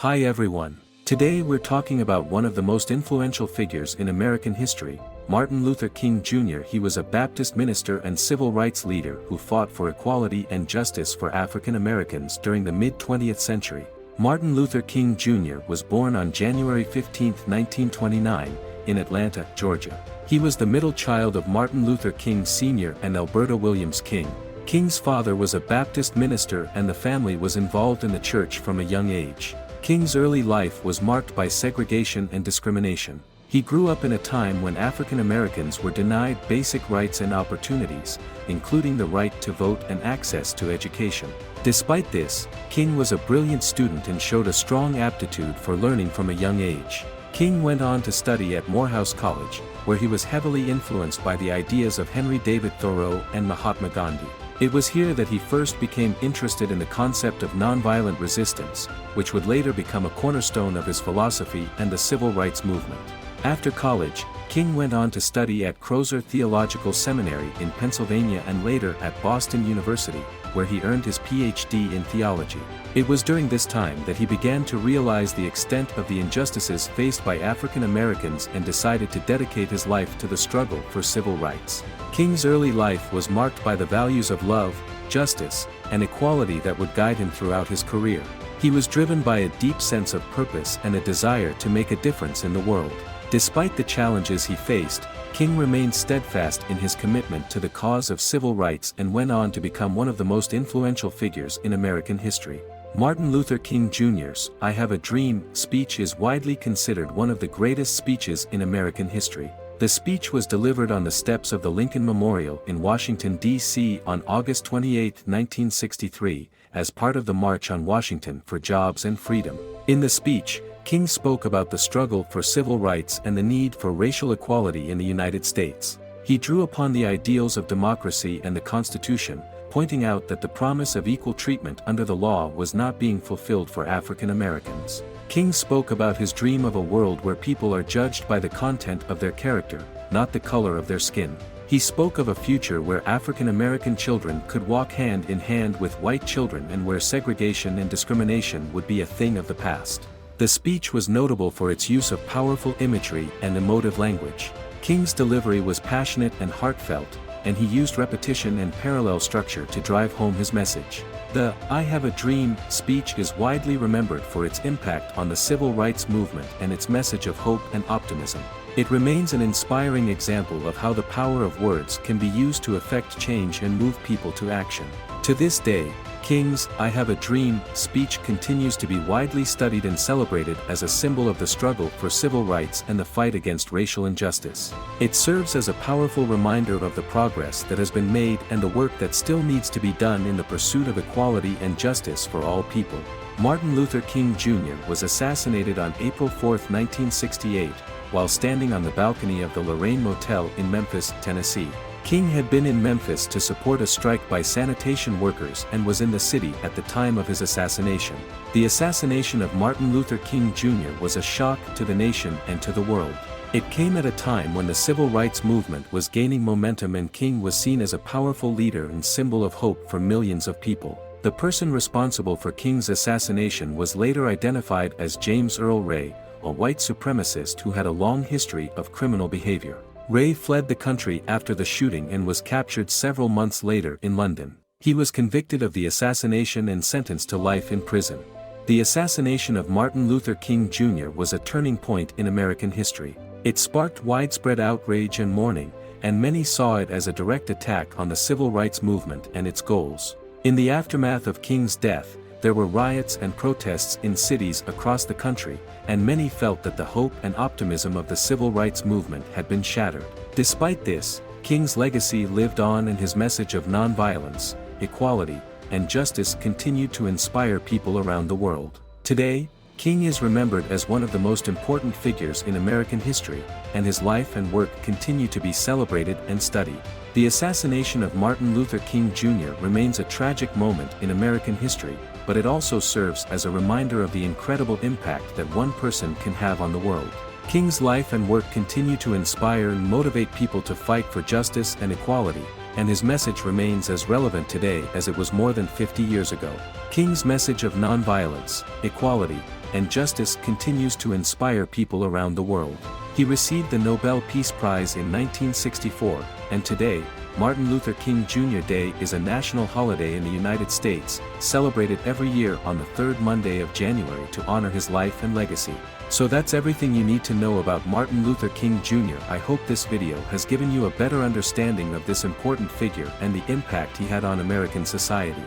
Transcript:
Hi everyone. Today we're talking about one of the most influential figures in American history, Martin Luther King Jr. He was a Baptist minister and civil rights leader who fought for equality and justice for African Americans during the mid-20th century. Martin Luther King Jr. was born on January 15, 1929, in Atlanta, Georgia. He was the middle child of Martin Luther King Sr. and Alberta Williams King. King's father was a Baptist minister and the family was involved in the church from a young age. King's early life was marked by segregation and discrimination. He grew up in a time when African Americans were denied basic rights and opportunities, including the right to vote and access to education. Despite this, King was a brilliant student and showed a strong aptitude for learning from a young age. King went on to study at Morehouse College, where he was heavily influenced by the ideas of Henry David Thoreau and Mahatma Gandhi. It was here that he first became interested in the concept of nonviolent resistance, which would later become a cornerstone of his philosophy and the civil rights movement. After college, King went on to study at Crozer Theological Seminary in Pennsylvania and later at Boston University, where he earned his Ph.D. in theology. It was during this time that he began to realize the extent of the injustices faced by African Americans and decided to dedicate his life to the struggle for civil rights. King's early life was marked by the values of love, justice, and equality that would guide him throughout his career. He was driven by a deep sense of purpose and a desire to make a difference in the world. Despite the challenges he faced, King remained steadfast in his commitment to the cause of civil rights and went on to become one of the most influential figures in American history. Martin Luther King Jr.'s "I Have a Dream" speech is widely considered one of the greatest speeches in American history. The speech was delivered on the steps of the Lincoln Memorial in Washington, D.C. on August 28, 1963, as part of the March on Washington for Jobs and Freedom. In the speech, King spoke about the struggle for civil rights and the need for racial equality in the United States. He drew upon the ideals of democracy and the Constitution, pointing out that the promise of equal treatment under the law was not being fulfilled for African Americans. King spoke about his dream of a world where people are judged by the content of their character, not the color of their skin. He spoke of a future where African American children could walk hand in hand with white children and where segregation and discrimination would be a thing of the past. The speech was notable for its use of powerful imagery and emotive language. King's delivery was passionate and heartfelt, and he used repetition and parallel structure to drive home his message. The "I Have a Dream" speech is widely remembered for its impact on the civil rights movement and its message of hope and optimism. It remains an inspiring example of how the power of words can be used to effect change and move people to action. To this day, King's "I Have a Dream" speech continues to be widely studied and celebrated as a symbol of the struggle for civil rights and the fight against racial injustice. It serves as a powerful reminder of the progress that has been made and the work that still needs to be done in the pursuit of equality and justice for all people. Martin Luther King Jr. was assassinated on April 4, 1968, while standing on the balcony of the Lorraine Motel in Memphis, Tennessee. King had been in Memphis to support a strike by sanitation workers and was in the city at the time of his assassination. The assassination of Martin Luther King Jr. was a shock to the nation and to the world. It came at a time when the civil rights movement was gaining momentum and King was seen as a powerful leader and symbol of hope for millions of people. The person responsible for King's assassination was later identified as James Earl Ray, a white supremacist who had a long history of criminal behavior. Ray fled the country after the shooting and was captured several months later in London. He was convicted of the assassination and sentenced to life in prison. The assassination of Martin Luther King Jr. was a turning point in American history. It sparked widespread outrage and mourning, and many saw it as a direct attack on the civil rights movement and its goals. In the aftermath of King's death, there were riots and protests in cities across the country, and many felt that the hope and optimism of the civil rights movement had been shattered. Despite this, King's legacy lived on and his message of nonviolence, equality, and justice continued to inspire people around the world. Today, King is remembered as one of the most important figures in American history, and his life and work continue to be celebrated and studied. The assassination of Martin Luther King Jr. remains a tragic moment in American history, but it also serves as a reminder of the incredible impact that one person can have on the world. King's life and work continue to inspire and motivate people to fight for justice and equality, and his message remains as relevant today as it was more than 50 years ago. King's message of nonviolence, equality, and justice continues to inspire people around the world. He received the Nobel Peace Prize in 1964, and today, Martin Luther King Jr. Day is a national holiday in the United States, celebrated every year on the third Monday of January to honor his life and legacy. So that's everything you need to know about Martin Luther King Jr. I hope this video has given you a better understanding of this important figure and the impact he had on American society.